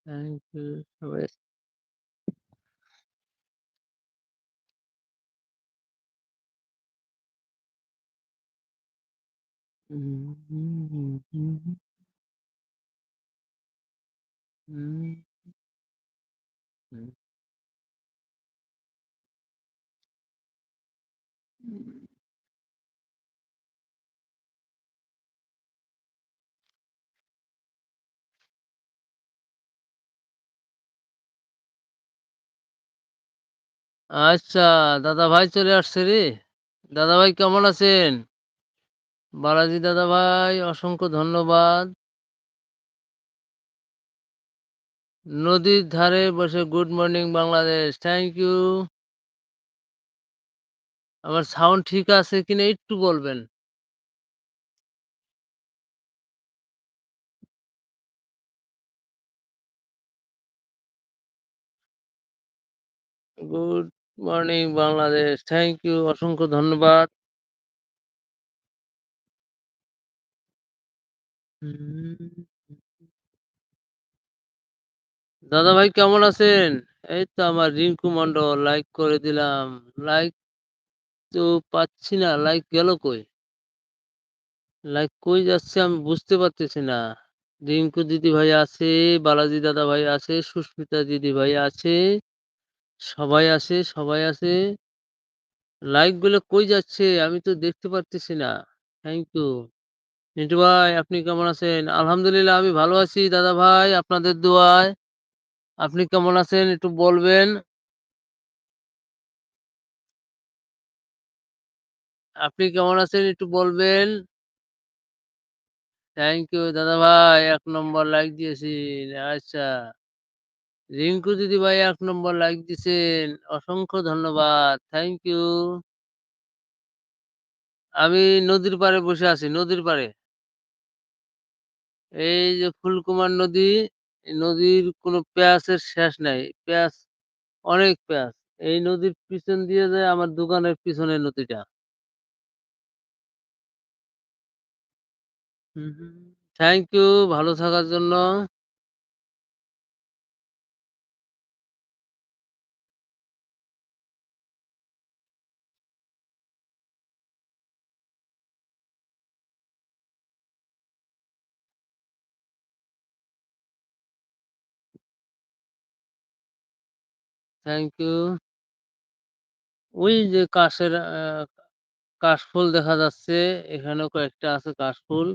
Thank you. সবাই হুম, হুম, হুম, হুম, হুম, হুম, হুম। আচ্ছা, দাদাভাই চলে আসছে রে। দাদাভাই কেমন আছেন? বালাজি দাদাভাই অসংখ্য ধন্যবাদ। নদীর ধারে বসে good morning Bangladesh. Thank you. আমার সাউন্ড ঠিক আছে কিনা একটু বলবেন? Good morning Bangladesh. Thank you. অসংখ্য ধন্যবাদ। হুম। দাদাভাই কেমন আছেন? এই তো আমার রিংকু মন্ডল লাইক করে দিলাম। লাইক তো পাচ্ছি না। লাইক গেল কই? লাইক কই যাচ্ছে আমি বুঝতে পারতেছি না। রিংকু দিদিভাই আছে, বালাজি দাদাভাই আছে, সুস্মিতা দিদিভাই আছে, সবাই আছে, সবাই আছে। লাইক গুলো কই যাচ্ছে আমি তো দেখতে পারতেছি না। Thank you. মিন্টু ভাই আপনি কেমন আছেন? আলহামদুলিল্লাহ আমি ভালো আছি দাদাভাই আপনাদের দোয়ায়। আপনি কেমন আছেন একটু বলবেন? আপনি কেমন আছেন একটু বলবেন? থ্যাংক ইউ দাদাভাই ১ নম্বর লাইক দিয়েছেন। আচ্ছা। রিংকু দিদিভাই ১ নম্বর লাইক দিছেন। অসংখ্য ধন্যবাদ। Thank you. আমি নদীর পাড়ে বসে আছি, নদীর পাড়ে। এই যে ফুলকুমার নদী, এই নদীর কোনো প্যাঁচের শেষ নাই। প্যাঁচ অনেক প্যাঁচ। এই নদীর পিছন দিয়ে যায় আমার দোকানের পিছনের নদীটা। হুম, হুম। থ্যাংক ইউ ভালো থাকার জন্য। Thank you. ওই যে কাশফুল দেখা যাচ্ছে। এখানেও কয়েকটা আছে কাশফুল।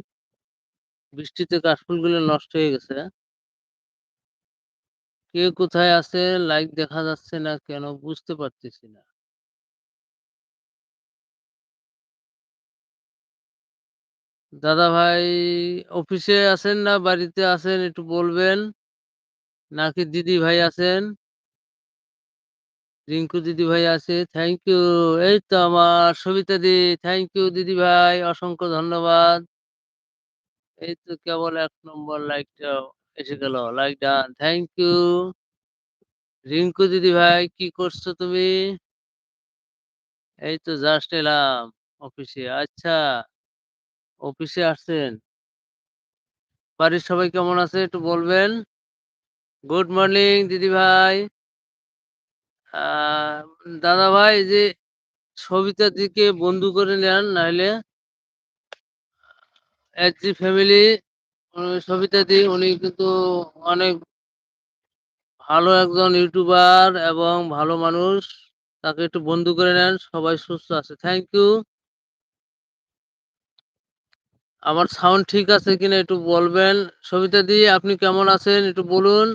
বৃষ্টিতে কাশফুলগুলো নষ্ট হয়ে গেছে। কে কোথায় আছেন? লাইক দেখা যাচ্ছে না কেন বুঝতে পারতেছি না। দাদাভাই অফিসে আছেন না বাড়িতে আছেন একটু বলবেন? নাকি দিদিভাই আছেন? রিংকু দিদিভাই আছে। Thank you. এই তো আমার সবিতা দি, থ্যাংক ইউ দিদিভাই অসংখ্য ধন্যবাদ। এই তো কেবল ১ নম্বর লাইকটাও এসে গেল। Like done. Thank you. Rinku দিদিভাই কি করছো তুমি? এই তো জাস্ট এলাম অফিসে। আচ্ছা, অফিসে আসছেন। বাড়ির সবাই কেমন আছে একটু বলবেন? গুড মর্নিং দিদিভাই। আ দাদাভাই এই যে সবিতা দিকে বন্ধু করে নেন নাইলে এসজি ফ্যামিলি সবিতা দি উনি কিন্তু অনেক ভালো একজন ইউটিউবার এবং ভালো মানুষ। তাকে একটু বন্ধু করে নেন। সবাই সুস্থ আছে। Thank you. আমার সাউন্ড ঠিক আছে কিনা একটু বলবেন? সবিতা দি আপনি কেমন আছেন একটু বলুন?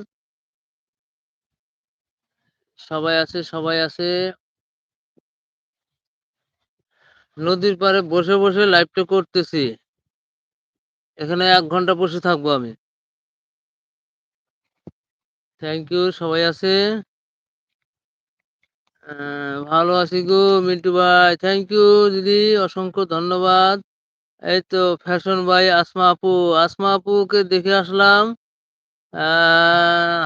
সবাই আছে, সবাই আছে। নদীর পাড়ে বসে লাইভটা করতেছি। এখানে ১ ঘন্টা বসে থাকবো আমি। থ্যাংক ইউ সবাই আছে। আ ভালো আছি গো মিন্টু ভাই। থ্যাংক ইউ দিদি অসংখ্য ধন্যবাদ। এই তো ফ্যাশন বাই আসমা আপু। আসমা আপুকে দেখে আসলাম। আ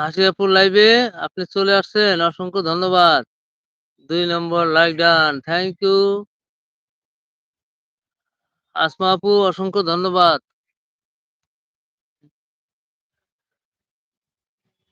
হাসি আপুর লাইভে আপনি চলে আসছেন। অসংখ্য ধন্যবাদ। ২ নম্বর like done. Thank you. Asma আপু অসংখ্য ধন্যবাদ।